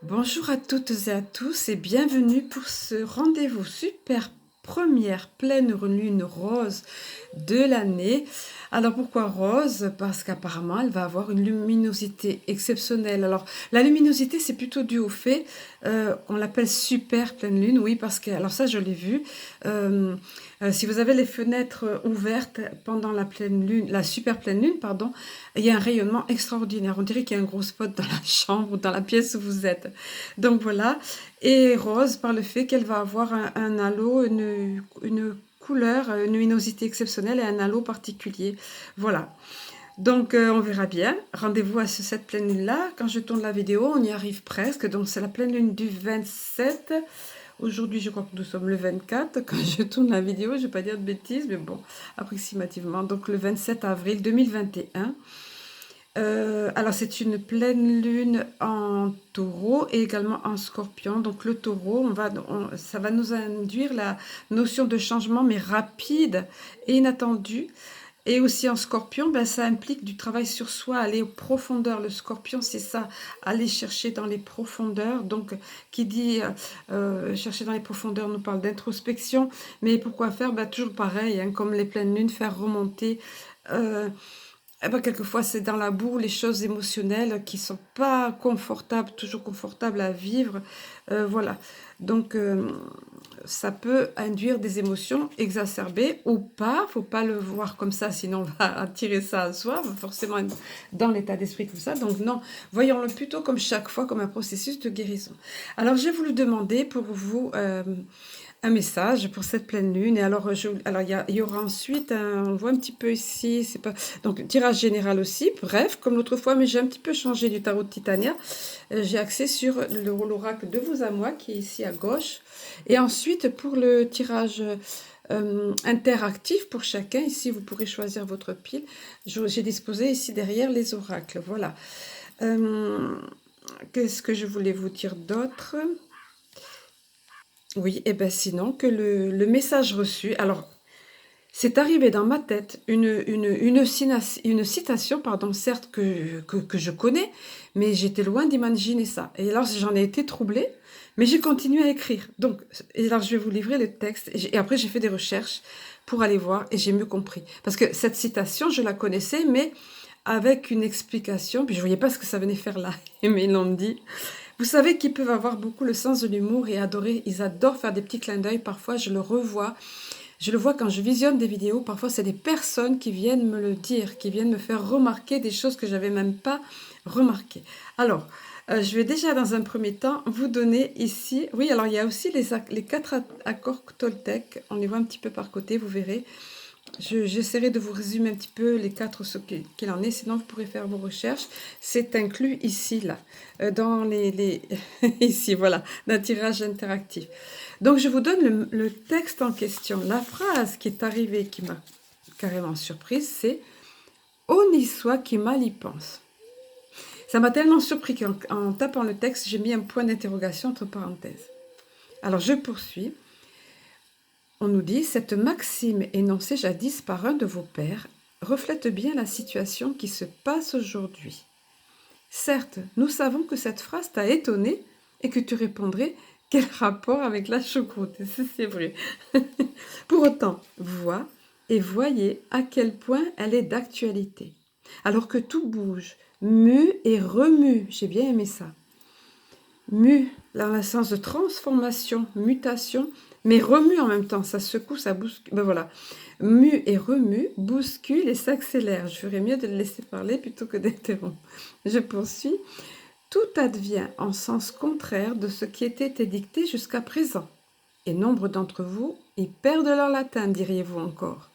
Bonjour à toutes et à tous et bienvenue pour ce rendez-vous super première pleine lune rose de l'année. Alors pourquoi rose? Parce qu'apparemment elle va avoir une luminosité exceptionnelle. Alors la luminosité c'est plutôt dû au fait, on l'appelle super pleine lune, oui parce que, alors ça je l'ai vu, euh, si vous avez les fenêtres ouvertes pendant la pleine lune, la super pleine lune, pardon, il y a un rayonnement extraordinaire. On dirait qu'il y a un gros spot dans la chambre ou dans la pièce où vous êtes. Donc voilà. Et rose par le fait qu'elle va avoir un halo, une couleur, une luminosité exceptionnelle et un halo particulier. Voilà. Donc on verra bien. Rendez-vous à cette pleine lune-là. Quand je tourne la vidéo, on y arrive presque. Donc c'est la pleine lune du 27. Aujourd'hui, je crois que nous sommes le 24. Quand je tourne la vidéo, je ne vais pas dire de bêtises, mais bon, approximativement. Donc le 27 avril 2021. Alors c'est une pleine lune en taureau et également en scorpion. Donc le taureau, ça va nous induire la notion de changement, mais rapide et inattendu. Et aussi en scorpion, ben, ça implique du travail sur soi, aller aux profondeurs. Le scorpion, c'est ça, aller chercher dans les profondeurs. Donc, qui dit chercher dans les profondeurs nous parle d'introspection. Mais pourquoi faire? Ben, toujours pareil, hein, comme les pleines lunes, faire remonter. euh, eh ben, quelquefois, c'est dans la boue les choses émotionnelles qui sont pas confortables, toujours confortables à vivre. Voilà. Donc, ça peut induire des émotions exacerbées ou pas. Faut pas le voir comme ça, sinon on va attirer ça à soi, forcément être dans l'état d'esprit comme ça. Donc non, voyons-le plutôt comme chaque fois comme un processus de guérison. Alors j'ai voulu demander pour vous un message pour cette pleine lune. Et alors, il y aura ensuite, on voit un petit peu ici, c'est pas, donc tirage général aussi, bref, comme l'autre fois, mais j'ai un petit peu changé du tarot de Titania. J'ai axé sur l'oracle de vous à moi, qui est ici à gauche. Et ensuite, pour le tirage interactif pour chacun, ici, vous pourrez choisir votre pile. J'ai disposé ici derrière les oracles, voilà. Qu'est-ce que je voulais vous dire d'autre? Oui, et bien sinon, que le message reçu, alors c'est arrivé dans ma tête une citation, pardon, certes que je connais, mais j'étais loin d'imaginer ça. Et alors j'en ai été troublée, mais j'ai continué à écrire. Donc, et alors je vais vous livrer le texte, et après j'ai fait des recherches pour aller voir, et j'ai mieux compris. Parce que cette citation, je la connaissais, mais avec une explication, puis je ne voyais pas ce que ça venait faire là, mais ils l'ont dit. Vous savez qu'ils peuvent avoir beaucoup le sens de l'humour et adorer, ils adorent faire des petits clins d'œil. Parfois, je le revois. Je le vois quand je visionne des vidéos. Parfois, c'est des personnes qui viennent me le dire, qui viennent me faire remarquer des choses que j'avais même pas remarquées. Alors, je vais déjà dans un premier temps vous donner ici. Oui, alors il y a aussi les quatre accords Toltec. On les voit un petit peu par côté, vous verrez. J'essaierai de vous résumer un petit peu les quatre, ce qu'il en est, sinon vous pourrez faire vos recherches. C'est inclus ici, là, dans ici, voilà, d'un tirage interactif. Donc, je vous donne le texte en question. La phrase qui est arrivée, qui m'a carrément surprise, c'est « On y soit qui mal y pense ». Ça m'a tellement surpris qu'en tapant le texte, j'ai mis un point d'interrogation entre parenthèses. Alors, je poursuis. On nous dit, cette maxime énoncée jadis par un de vos pères reflète bien la situation qui se passe aujourd'hui. Certes, nous savons que cette phrase t'a étonné et que tu répondrais quel rapport avec la choucroute? C'est vrai. Pour autant, vois et voyez à quel point elle est d'actualité. Alors que tout bouge, mue et remue, j'ai bien aimé ça. Mue, dans le sens de transformation, mutation, mais remue en même temps, ça secoue, ça bouscule, ben voilà. Mue et remue, bouscule et s'accélère. Je ferais mieux de le laisser parler plutôt que d'interrompre. Je poursuis. Tout advient en sens contraire de ce qui était édicté jusqu'à présent. Et nombre d'entre vous y perdent leur latin, diriez-vous encore.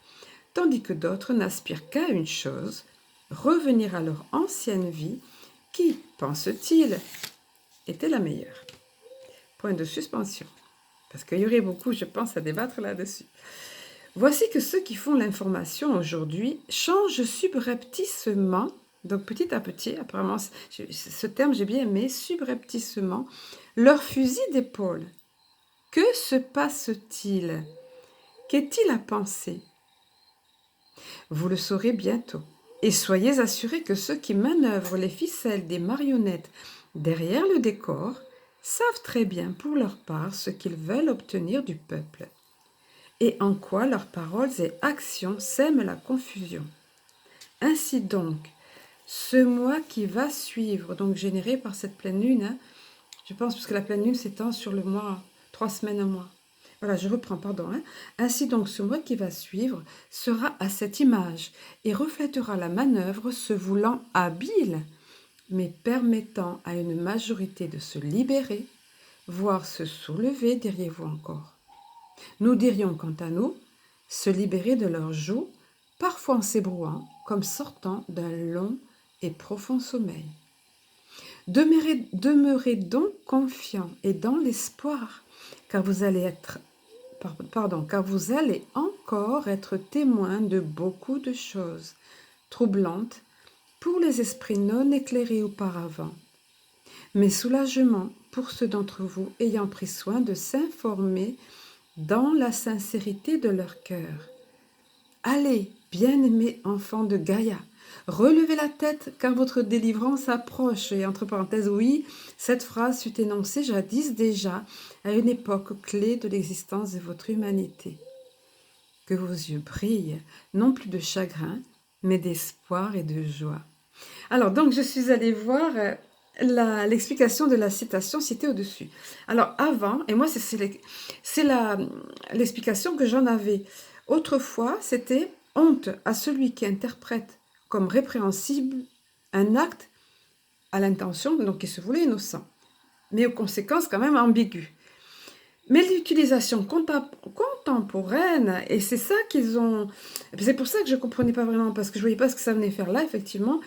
Tandis que d'autres n'aspirent qu'à une chose, revenir à leur ancienne vie, qui, pense-t-il, était la meilleure. Point de suspension. Parce qu'il y aurait beaucoup, je pense, à débattre là-dessus. Voici que ceux qui font l'information aujourd'hui changent subrepticement, donc petit à petit, apparemment, ce terme j'ai bien aimé, subrepticement, leur fusil d'épaule. Que se passe-t-il? Qu'est-il à penser? Vous le saurez bientôt. Et soyez assurés que ceux qui manœuvrent les ficelles des marionnettes derrière le décor savent très bien pour leur part ce qu'ils veulent obtenir du peuple, et en quoi leurs paroles et actions sèment la confusion. Ainsi donc, ce mois qui va suivre, donc généré par cette pleine lune, hein, je pense parce que la pleine lune s'étend sur le mois, 3 semaines, un mois. Voilà, je reprends, pardon. Hein. Ainsi donc, ce mois qui va suivre sera à cette image et reflètera la manœuvre se voulant habile, mais permettant à une majorité de se libérer, voire se soulever, diriez-vous encore. Nous dirions quant à nous, se libérer de leur joug, parfois en s'ébrouant, comme sortant d'un long et profond sommeil. Demeurez donc confiants et dans l'espoir, car vous allez encore être témoins de beaucoup de choses troublantes pour les esprits non éclairés auparavant, mais soulagement pour ceux d'entre vous ayant pris soin de s'informer dans la sincérité de leur cœur. Allez, bien-aimés enfants de Gaïa, relevez la tête car votre délivrance approche. Et entre parenthèses, oui, cette phrase fut énoncée jadis déjà, à une époque clé de l'existence de votre humanité. Que vos yeux brillent, non plus de chagrin, mais d'espoir et de joie. Alors, donc, je suis allée voir l'explication de la citation citée au-dessus. Alors, avant, et moi, c'est l'explication que j'en avais. Autrefois, c'était « honte à celui qui interprète comme répréhensible un acte à l'intention, donc qui se voulait innocent, mais aux conséquences quand même ambiguës. » Mais l'utilisation contemporaine, et c'est ça qu'ils ont... C'est pour ça que je ne comprenais pas vraiment, parce que je ne voyais pas ce que ça venait faire là, effectivement.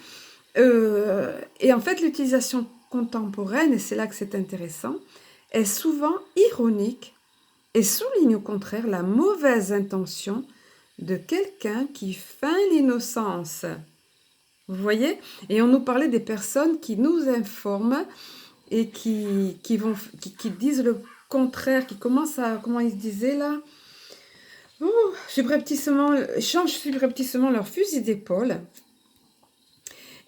Et en fait, l'utilisation contemporaine, et c'est là que c'est intéressant, est souvent ironique et souligne au contraire la mauvaise intention de quelqu'un qui feint l'innocence. Vous voyez? Et on nous parlait des personnes qui nous informent et qui disent le contraire, qui commencent à... Comment ils se disaient là? Changent subrepticement leur fusil d'épaule.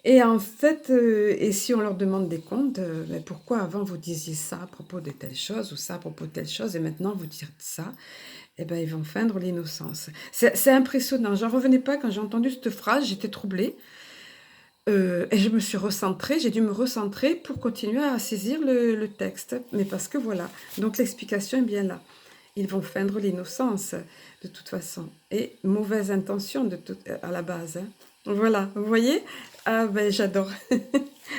Et en fait, et si on leur demande des comptes, ben pourquoi avant vous disiez ça à propos de telle chose ou ça à propos de telle chose et maintenant vous dites ça, eh ben ils vont feindre l'innocence. C'est impressionnant. J'en revenais pas quand j'ai entendu cette phrase, j'étais troublée. Et je me suis recentrée, j'ai dû me recentrer pour continuer à saisir le texte. Mais parce que voilà, donc l'explication est bien là. Ils vont feindre l'innocence de toute façon. Et mauvaise intention à la base. Hein. Voilà, vous voyez? Ah ben j'adore.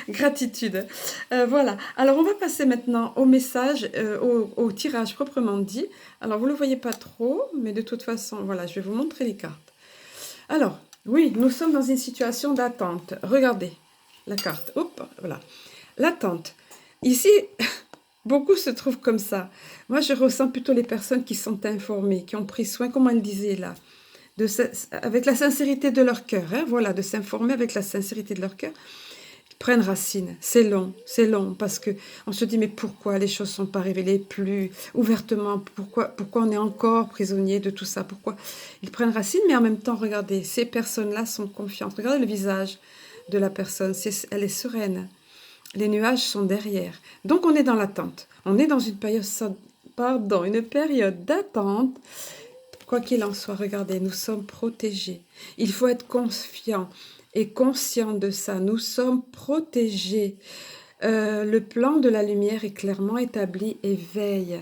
Gratitude. Voilà. Alors on va passer maintenant au message, au tirage proprement dit. Alors vous ne le voyez pas trop, mais de toute façon, voilà, je vais vous montrer les cartes. Alors, oui, nous sommes dans une situation d'attente. Regardez la carte. Hop, voilà. L'attente. Ici, beaucoup se trouvent comme ça. Moi, je ressens plutôt les personnes qui sont informées, qui ont pris soin, comme elle disait là, avec la sincérité de leur cœur. Hein, voilà, de s'informer avec la sincérité de leur cœur. Ils prennent racine. C'est long, parce que on se dit, mais pourquoi les choses ne sont pas révélées plus ouvertement? Pourquoi on est encore prisonnier de tout ça? Pourquoi ils prennent racine? Mais en même temps, regardez, ces personnes-là sont confiantes. Regardez le visage de la personne, elle est sereine. Les nuages sont derrière. Donc, on est dans l'attente. On est dans une période d'attente. Quoi qu'il en soit, regardez, nous sommes protégés. Il faut être confiant et conscient de ça. Nous sommes protégés. Le plan de la lumière est clairement établi et veille.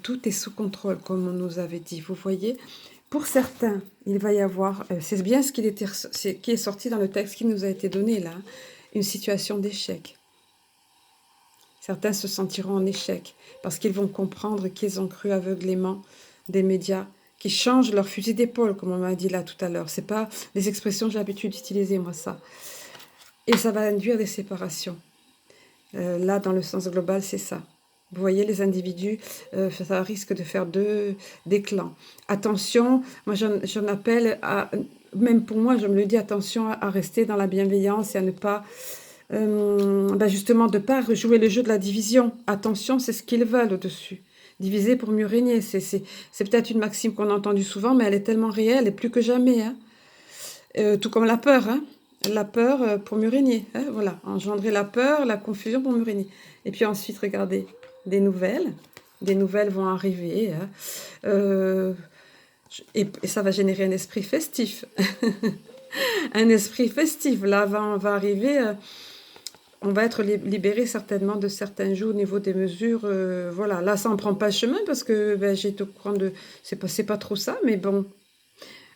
Tout est sous contrôle, comme on nous avait dit. Vous voyez, pour certains, il va y avoir, c'est bien ce qui est sorti dans le texte qui nous a été donné là, une situation d'échec. Certains se sentiront en échec parce qu'ils vont comprendre qu'ils ont cru aveuglément des médias qui changent leur fusil d'épaule, comme on m'a dit là tout à l'heure. C'est pas les expressions que j'ai l'habitude d'utiliser, moi, ça. Et ça va induire des séparations. Là, dans le sens global, c'est ça. Vous voyez, les individus, ça risque de faire des clans. Attention, moi j'en appelle à... Même pour moi, je me le dis, attention à rester dans la bienveillance et à ne pas... justement, de ne pas jouer le jeu de la division. Attention, c'est ce qu'ils veulent au-dessus. Diviser pour mieux régner. C'est peut-être une maxime qu'on a entendue souvent, mais elle est tellement réelle et plus que jamais. Hein. Tout comme la peur. Hein. la peur pour mieux régner. Hein, voilà, engendrer la peur, la confusion pour mieux régner. Et puis ensuite, regardez, des nouvelles. Des nouvelles vont arriver. Hein. Et ça va générer un esprit festif. Un esprit festif. Là, va arriver... on va être libéré certainement de certains jours au niveau des mesures. Voilà, là, ça n'en prend pas le chemin parce que ben, j'ai été au courant de... C'est pas trop ça, mais bon...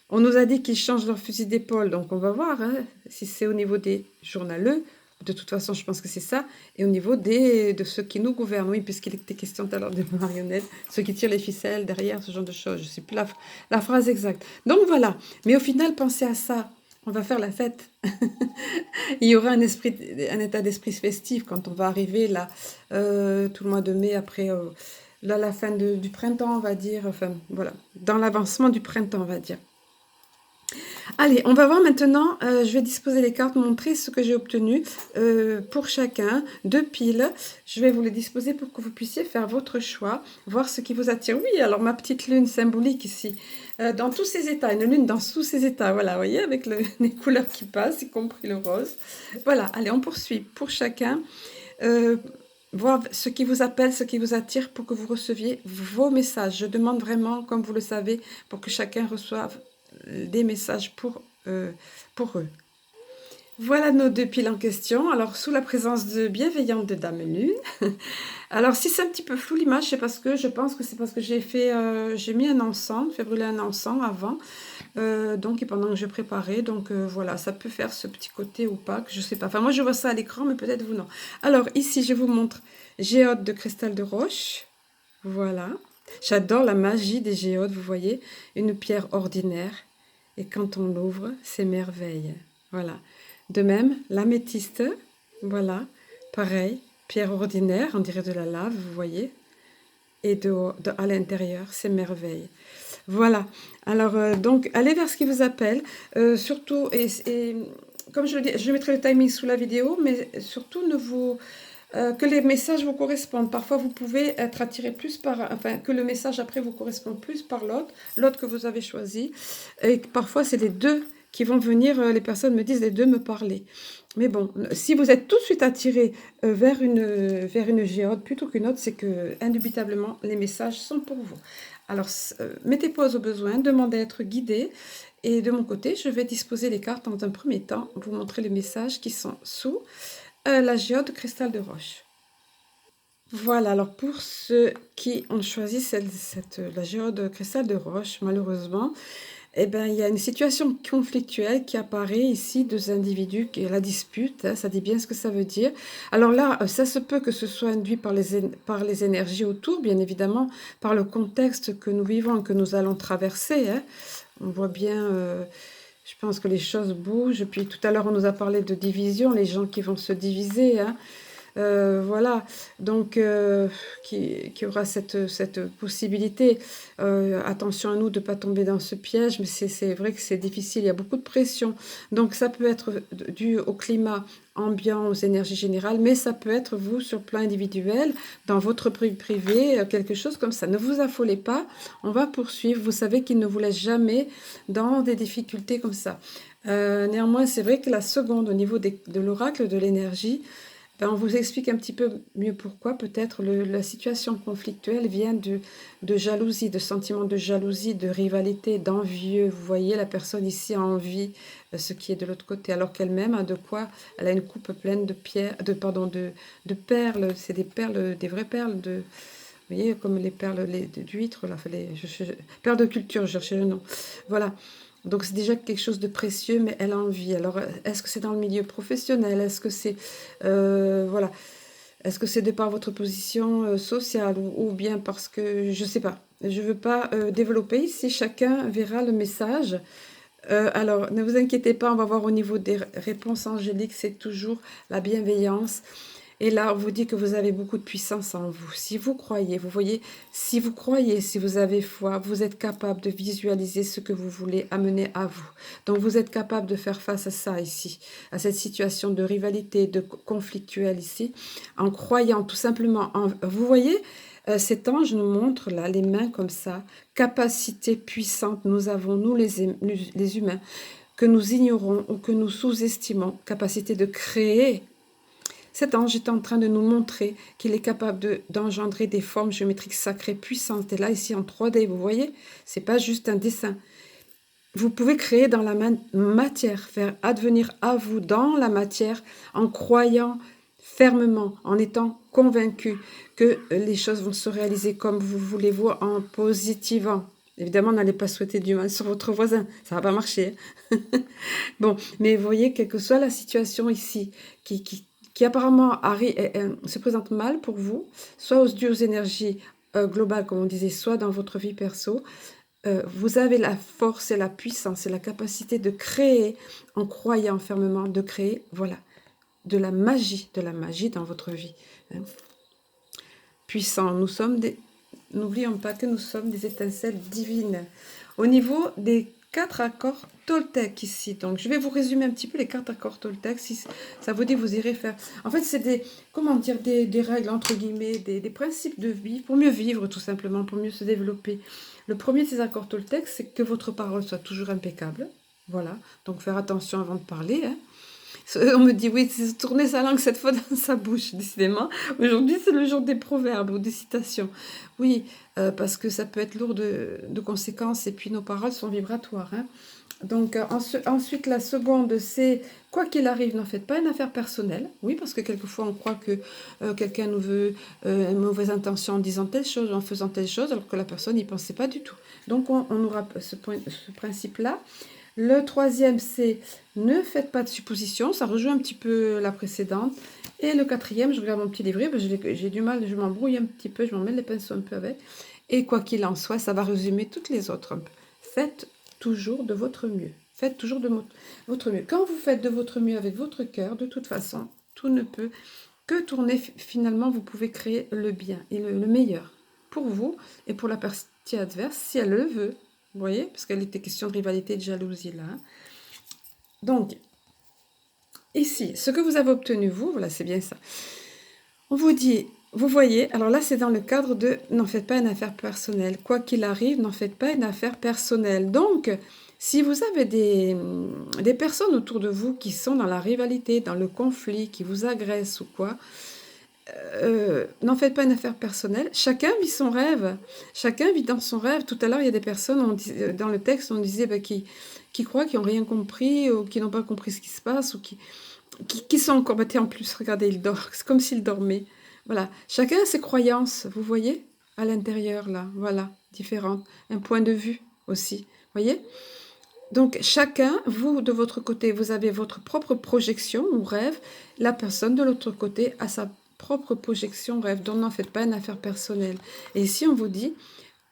On nous a dit qu'ils changent leur fusil d'épaule, donc on va voir hein, si c'est au niveau des journaleux. De toute façon, je pense que c'est ça. Et au niveau de ceux qui nous gouvernent, oui, puisqu'il était question tout à l'heure de marionnettes, ceux qui tirent les ficelles derrière, ce genre de choses. Je ne sais plus la phrase exacte. Donc voilà. Mais au final, pensez à ça. On va faire la fête. Il y aura un état d'esprit festif quand on va arriver là, tout le mois de mai, après là, la fin du printemps, on va dire. Enfin, voilà. Dans l'avancement du printemps, on va dire. Allez, on va voir maintenant, je vais disposer les cartes, montrer ce que j'ai obtenu pour chacun, 2 piles. Je vais vous les disposer pour que vous puissiez faire votre choix, voir ce qui vous attire. Oui, alors ma petite lune symbolique ici, dans tous ses états, une lune dans tous ses états, voilà, vous voyez, avec les couleurs qui passent, y compris le rose. Voilà, allez, on poursuit pour chacun. Voir ce qui vous appelle, ce qui vous attire pour que vous receviez vos messages. Je demande vraiment, comme vous le savez, pour que chacun reçoive des messages pour eux. Voilà nos 2 piles en question. Alors, sous la présence de bienveillante de Dame Lune. Alors, si c'est un petit peu flou l'image, c'est parce que je pense que c'est parce que j'ai mis un encens, fait brûler un encens avant. Donc, et pendant que je préparais. Donc, voilà, ça peut faire ce petit côté opaque, je sais pas. Enfin, moi, je vois ça à l'écran, mais peut-être vous non. Alors, ici, je vous montre géode de cristal de roche. Voilà. J'adore la magie des géodes, vous voyez. Une pierre ordinaire. Et quand on l'ouvre, c'est merveille. Voilà. De même, l'améthyste, voilà. Pareil, pierre ordinaire, on dirait de la lave, vous voyez. Et à l'intérieur, c'est merveille. Voilà. Alors, donc, allez vers ce qui vous appelle. Surtout, et comme je le dis, je mettrai le timing sous la vidéo, mais surtout, que les messages vous correspondent. Parfois, vous pouvez être attiré plus enfin, que le message après vous correspond plus par l'autre que vous avez choisi. Et parfois, c'est les deux qui vont venir, les personnes me disent, les deux me parler. Mais bon, si vous êtes tout de suite attiré vers une géode plutôt qu'une autre, c'est que, indubitablement, les messages sont pour vous. Alors, mettez pause au besoin, demandez à être guidé. Et de mon côté, je vais disposer les cartes dans un premier temps, vous montrer les messages qui sont sous la géode cristal de roche. Voilà, alors pour ceux qui ont choisi la géode cristal de roche, malheureusement, eh ben, il y a une situation conflictuelle qui apparaît ici, 2 individus, qui est la dispute, hein, ça dit bien ce que ça veut dire. Alors là, ça se peut que ce soit induit par les énergies autour, bien évidemment, par le contexte que nous vivons, que nous allons traverser. Hein. On voit bien... je pense que les choses bougent. Puis tout à l'heure, on nous a parlé de division, les gens qui vont se diviser. Hein. Voilà, donc qui aura cette possibilité. Attention à nous de ne pas tomber dans ce piège, mais c'est vrai que c'est difficile, il y a beaucoup de pression. Donc ça peut être dû au climat ambiant, aux énergies générales, mais ça peut être vous sur le plan individuel, dans votre privé, quelque chose comme ça. Ne vous affolez pas, on va poursuivre. Vous savez qu'il ne vous laisse jamais dans des difficultés comme ça. Néanmoins, c'est vrai que la seconde, au niveau de l'oracle de l'énergie, ben, on vous explique un petit peu mieux pourquoi. Peut-être la situation conflictuelle vient de jalousie, de sentiments de jalousie, de rivalité, d'envieux. Vous voyez, la personne ici a envie ce qui est de l'autre côté, alors qu'elle-même a de quoi. Elle a une coupe pleine de de perles. C'est des perles, des vraies perles vous voyez, comme les perles d'huîtres, là, perles de culture, je cherchais le nom. Voilà. Donc c'est déjà quelque chose de précieux, mais elle a envie. Alors, est-ce que c'est dans le milieu professionnel? Est-ce que c'est... voilà. Est-ce que c'est de par votre position sociale ou bien parce que... Je ne sais pas. Je ne veux pas développer ici. Chacun verra le message. Alors, ne vous inquiétez pas, on va voir au niveau des réponses angéliques, c'est toujours la bienveillance. Et là, on vous dit que vous avez beaucoup de puissance en vous. Si vous croyez, vous voyez, si vous croyez, si vous avez foi, vous êtes capable de visualiser ce que vous voulez amener à vous. Donc, vous êtes capable de faire face à ça ici, à cette situation de rivalité, de conflictuelle ici, en croyant tout simplement en... Vous voyez, cet ange nous montre là, les mains comme ça, capacité puissante nous avons, nous les humains. que nous ignorons ou que nous sous-estimons, capacité de créer. Cet ange est en train de nous montrer qu'il est capable d'engendrer des formes géométriques sacrées puissantes. Et là, ici, en 3D, vous voyez, c'est pas juste un dessin. Vous pouvez créer dans la matière, faire advenir à vous dans la matière, en croyant fermement, en étant convaincu que les choses vont se réaliser comme vous voulez, vous, en positivant. Évidemment, n'allez pas souhaiter du mal sur votre voisin, ça va pas marcher. Bon, mais vous voyez, quelle que soit la situation ici, qui apparemment se présente mal pour vous, soit dû aux énergies globales, comme on disait, soit dans votre vie perso, vous avez la force et la puissance et la capacité de créer, en croyant fermement, de créer, voilà, de la magie dans votre vie. Hein. Puissant, n'oublions pas que nous sommes des étincelles divines. Au niveau des 4 accords Toltec ici, donc je vais vous résumer un petit peu les 4 accords Toltec, si ça vous dit, vous irez faire. En fait, c'est des, comment dire, des règles, entre guillemets, des principes de vie, pour mieux vivre tout simplement, pour mieux se développer. Le premier de ces accords Toltec, c'est que votre parole soit toujours impeccable. Voilà, donc faire attention avant de parler. Hein. On me dit, oui, c'est tourner sa langue cette fois dans sa bouche, décidément. Aujourd'hui, c'est le jour des proverbes ou des citations. Oui, parce que ça peut être lourd de conséquences et puis nos paroles sont vibratoires. Hein. Donc, ensuite, la seconde, c'est quoi qu'il arrive, n'en faites pas une affaire personnelle. Oui, parce que quelquefois, on croit que quelqu'un nous veut une mauvaise intention en disant telle chose ou en faisant telle chose, alors que la personne n'y pensait pas du tout. Donc, on aura ce principe-là. Le troisième, c'est ne faites pas de suppositions. Ça rejoint un petit peu la précédente. Et le quatrième, je regarde mon petit livret, j'ai du mal, je m'embrouille un petit peu, je m'en mets les pinceaux un peu avec. Et quoi qu'il en soit, ça va résumer toutes les autres un peu. Faites toujours de votre mieux. Faites toujours de votre mieux. Quand vous faites de votre mieux avec votre cœur, de toute façon, tout ne peut que tourner. Finalement, vous pouvez créer le bien et le meilleur pour vous et pour la partie adverse, si elle le veut. Vous voyez, parce qu'il était question de rivalité et de jalousie là. Donc, ici, ce que vous avez obtenu, vous, voilà, c'est bien ça. On vous dit, vous voyez, alors là, c'est dans le cadre de n'en faites pas une affaire personnelle. Quoi qu'il arrive, n'en faites pas une affaire personnelle. Donc, si vous avez des personnes autour de vous qui sont dans la rivalité, dans le conflit, qui vous agressent ou quoi, n'en faites pas une affaire personnelle. Chacun vit son rêve. Chacun vit dans son rêve. Tout à l'heure, il y a des personnes, dans le texte, on disait qui croient, qui n'ont rien compris, ou qui n'ont pas compris ce qui se passe, ou qui sont encore... en plus, regardez, il dort. C'est comme s'il dormait. Voilà. Chacun a ses croyances, vous voyez, à l'intérieur, là. Voilà, différentes. Un point de vue aussi. Vous voyez ? Donc, chacun, vous, de votre côté, vous avez votre propre projection ou rêve. La personne de l'autre côté a sa propre projection, rêve. Donc, n'en faites pas une affaire personnelle. Et ici, on vous dit,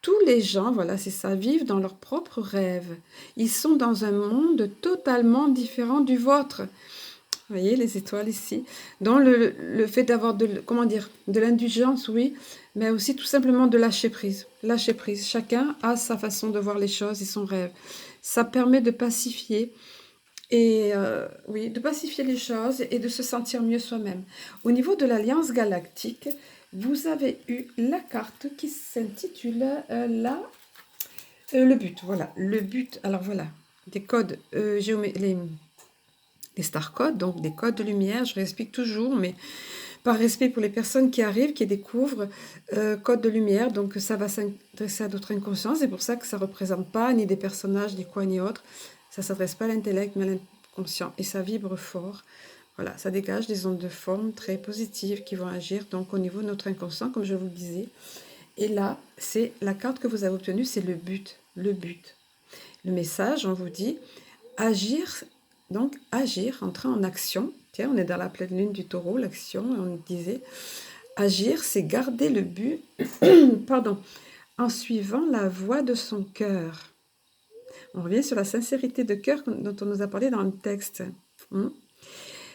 tous les gens, voilà, c'est ça, vivent dans leur propre rêve. Ils sont dans un monde totalement différent du vôtre. Vous voyez, les étoiles ici. Donc, le fait d'avoir comment dire, de l'indulgence, oui, mais aussi tout simplement de lâcher prise. Lâcher prise. Chacun a sa façon de voir les choses et son rêve. Ça permet de pacifier et oui, de pacifier les choses et de se sentir mieux soi-même. Au niveau de l'Alliance Galactique, vous avez eu la carte qui s'intitule le but. Voilà, le but. Alors voilà, des codes les star codes, donc des codes de lumière. Je réexplique toujours, mais par respect pour les personnes qui arrivent, qui découvrent code de lumière, donc ça va s'adresser à d'autres inconscients. C'est pour ça que ça ne représente pas ni des personnages, ni quoi, ni autre. Ça ne s'adresse pas à l'intellect, mais à l'inconscient. Et ça vibre fort. Voilà, ça dégage des ondes de forme très positives qui vont agir donc au niveau de notre inconscient, comme je vous le disais. Et là, c'est la carte que vous avez obtenue, c'est le but. Le but. Le message, on vous dit, agir, donc agir, entrer en action. Tiens, on est dans la pleine lune du taureau, l'action, on disait. Agir, c'est garder le but, pardon, en suivant la voie de son cœur. On revient sur la sincérité de cœur dont on nous a parlé dans le texte.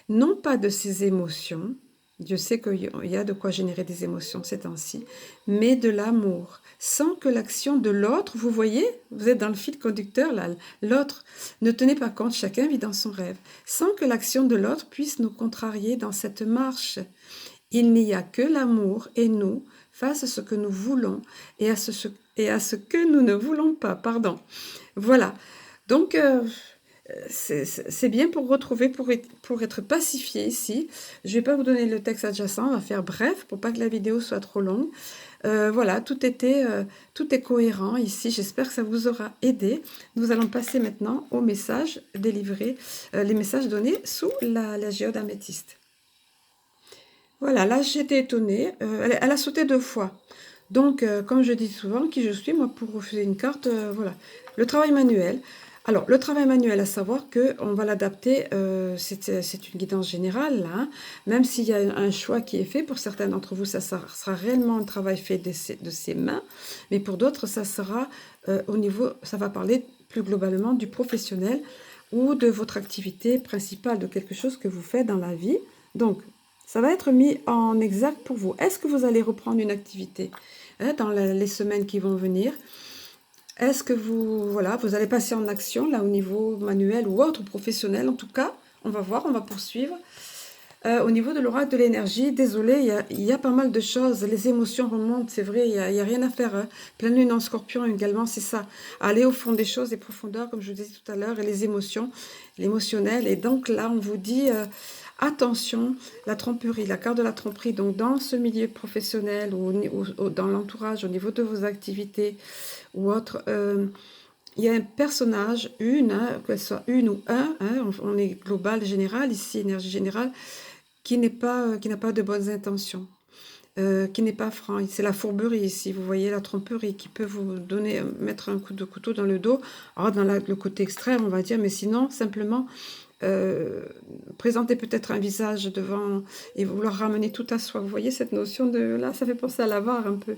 Non pas de ses émotions, Dieu sait qu'il y a de quoi générer des émotions ces temps-ci, mais de l'amour, sans que l'action de l'autre, vous voyez, vous êtes dans le fil conducteur là, l'autre, ne tenez pas compte, chacun vit dans son rêve, sans que l'action de l'autre puisse nous contrarier dans cette marche. Il n'y a que l'amour et nous, face à ce que nous voulons et à ce que nous ne voulons pas, pardon. Voilà, donc C'est bien pour retrouver, pour être pacifié ici. Je vais pas vous donner le texte adjacent, on va faire bref pour pas que la vidéo soit trop longue. Voilà, tout est cohérent ici. J'espère que ça vous aura aidé. Nous allons passer maintenant aux messages délivrés, les messages donnés sous la géode améthyste. Voilà, là j'étais étonnée. Elle a sauté 2 fois. Donc, comme je dis souvent, qui je suis, moi, pour refuser une carte, voilà. Le travail manuel. Alors, le travail manuel, à savoir qu'on va l'adapter, c'est une guidance générale, là, hein. Même s'il y a un choix qui est fait, pour certains d'entre vous, ça sera réellement un travail fait de ses mains, mais pour d'autres, ça sera au niveau, ça va parler plus globalement du professionnel ou de votre activité principale, de quelque chose que vous faites dans la vie. Donc, ça va être mis en exergue pour vous. Est-ce que vous allez reprendre une activité dans les semaines qui vont venir? Est-ce que voilà, vous allez passer en action là au niveau manuel ou autre, professionnel en tout cas? On va voir, on va poursuivre. Au niveau de l'oracle de l'énergie, désolé, il y a pas mal de choses. Les émotions remontent, c'est vrai, il y a rien à faire, hein. Pleine lune en scorpion également, c'est ça. Aller au fond des choses, des profondeurs, comme je vous disais tout à l'heure, et les émotions, l'émotionnel. Et donc là, on vous dit, attention, la tromperie, la carte de la tromperie. Donc dans ce milieu professionnel ou dans l'entourage, au niveau de vos activités ou autres, il y a un personnage, qu'elle soit une ou un, hein, on est global, général, ici, énergie générale, qui n'a pas de bonnes intentions, qui n'est pas franc. C'est la fourberie ici, vous voyez, la tromperie qui peut vous donner, mettre un coup de couteau dans le dos. Alors, dans le côté extrême, on va dire, mais sinon, simplement, présenter peut-être un visage devant et vouloir ramener tout à soi. Vous voyez cette notion de... Là, ça fait penser à l'avare un peu.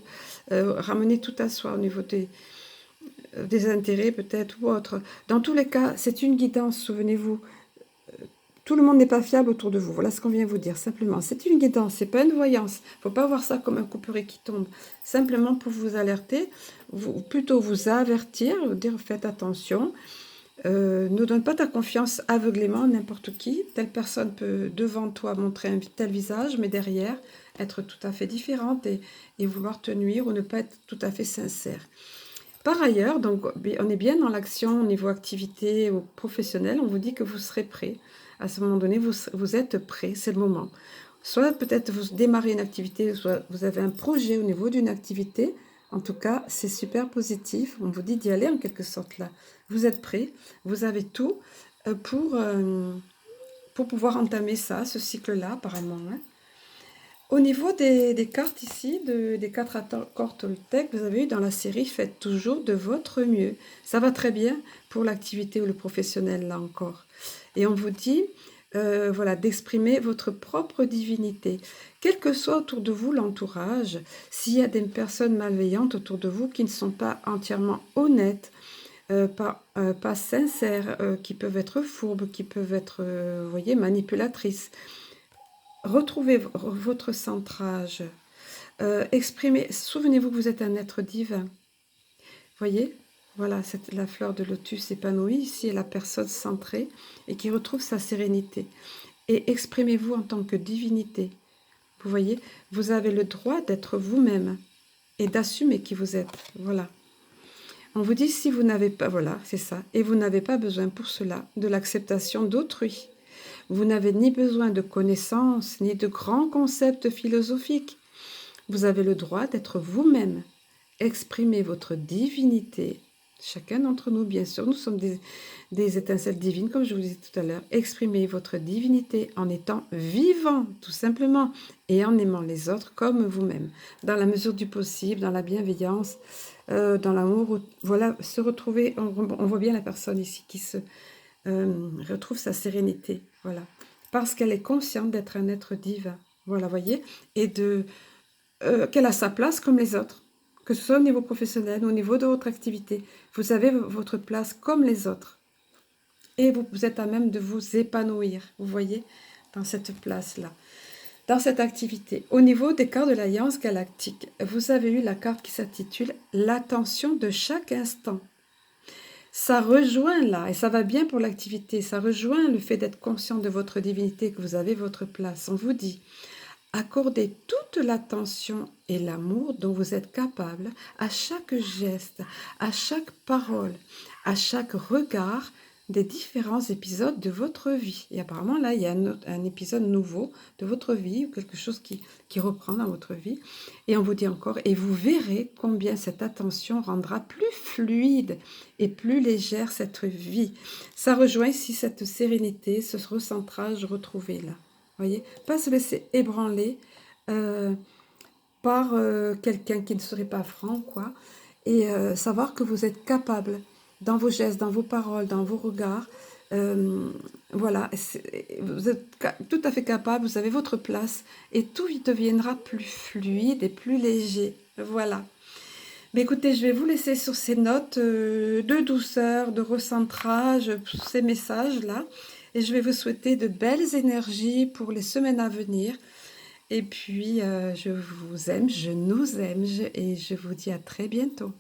Ramener tout à soi au niveau des intérêts peut-être ou autre. Dans tous les cas, c'est une guidance, souvenez-vous. Tout le monde n'est pas fiable autour de vous. Voilà ce qu'on vient vous dire, simplement. C'est une guidance, c'est pas une voyance. Il ne faut pas voir ça comme un couperet qui tombe. Simplement pour vous alerter, plutôt vous avertir, vous dire faites attention. Ne donne pas ta confiance aveuglément à n'importe qui. Telle personne peut devant toi montrer un tel visage, mais derrière être tout à fait différente et vouloir te nuire ou ne pas être tout à fait sincère. Par ailleurs, donc, on est bien dans l'action au niveau activité ou professionnel, on vous dit que vous serez prêt. À ce moment donné, vous êtes prêt, c'est le moment. Soit peut-être vous démarrez une activité, soit vous avez un projet au niveau d'une activité. En tout cas, c'est super positif. On vous dit d'y aller en quelque sorte là. Vous êtes prêt, vous avez tout pour pouvoir entamer ça, ce cycle-là apparemment, hein. Au niveau des cartes ici, des 4 accords Toltec, vous avez eu dans la série, faites toujours de votre mieux. Ça va très bien pour l'activité ou le professionnel, là encore. Et on vous dit, voilà, d'exprimer votre propre divinité. Quel que soit autour de vous l'entourage, s'il y a des personnes malveillantes autour de vous qui ne sont pas entièrement honnêtes, pas sincères, qui peuvent être fourbes, qui peuvent être, vous voyez, manipulatrices, retrouvez votre centrage. Exprimez, souvenez-vous que vous êtes un être divin. Voyez, voilà, la fleur de lotus épanouie. Ici est la personne centrée et qui retrouve sa sérénité. Et exprimez-vous en tant que divinité. Vous voyez, vous avez le droit d'être vous-même et d'assumer qui vous êtes. Voilà. On vous dit si vous n'avez pas, voilà, c'est ça. Et vous n'avez pas besoin pour cela de l'acceptation d'autrui. Vous n'avez ni besoin de connaissances, ni de grands concepts philosophiques. Vous avez le droit d'être vous-même. Exprimez votre divinité. Chacun d'entre nous, bien sûr, nous sommes des étincelles divines, comme je vous disais tout à l'heure. Exprimez votre divinité en étant vivant, tout simplement, et en aimant les autres comme vous-même, dans la mesure du possible, dans la bienveillance, dans l'amour. Voilà, se retrouver, on voit bien la personne ici qui se retrouve sa sérénité, voilà, parce qu'elle est consciente d'être un être divin, voilà, voyez, et qu'elle a sa place comme les autres, que ce soit au niveau professionnel, au niveau de votre activité, vous avez votre place comme les autres, et vous êtes à même de vous épanouir, vous voyez, dans cette place-là, dans cette activité. Au niveau des cartes de l'Alliance Galactique, vous avez eu la carte qui s'intitule « L'attention de chaque instant ». Ça rejoint là, et ça va bien pour l'activité, ça rejoint le fait d'être conscient de votre divinité, que vous avez votre place. On vous dit, accordez toute l'attention et l'amour dont vous êtes capable à chaque geste, à chaque parole, à chaque regard des différents épisodes de votre vie. Et apparemment, là, il y a un épisode nouveau de votre vie, ou quelque chose qui reprend dans votre vie. Et on vous dit encore, et vous verrez combien cette attention rendra plus fluide et plus légère cette vie. Ça rejoint ici cette sérénité, ce recentrage retrouvé là. Voyez, pas se laisser ébranler par quelqu'un qui ne serait pas franc, quoi. Et savoir que vous êtes capable dans vos gestes, dans vos paroles, dans vos regards. Voilà, vous êtes tout à fait capable, vous avez votre place et tout y deviendra plus fluide et plus léger. Voilà. Mais écoutez, je vais vous laisser sur ces notes de douceur, de recentrage, ces messages-là. Et je vais vous souhaiter de belles énergies pour les semaines à venir. Et puis, je vous aime, je nous aime et je vous dis à très bientôt.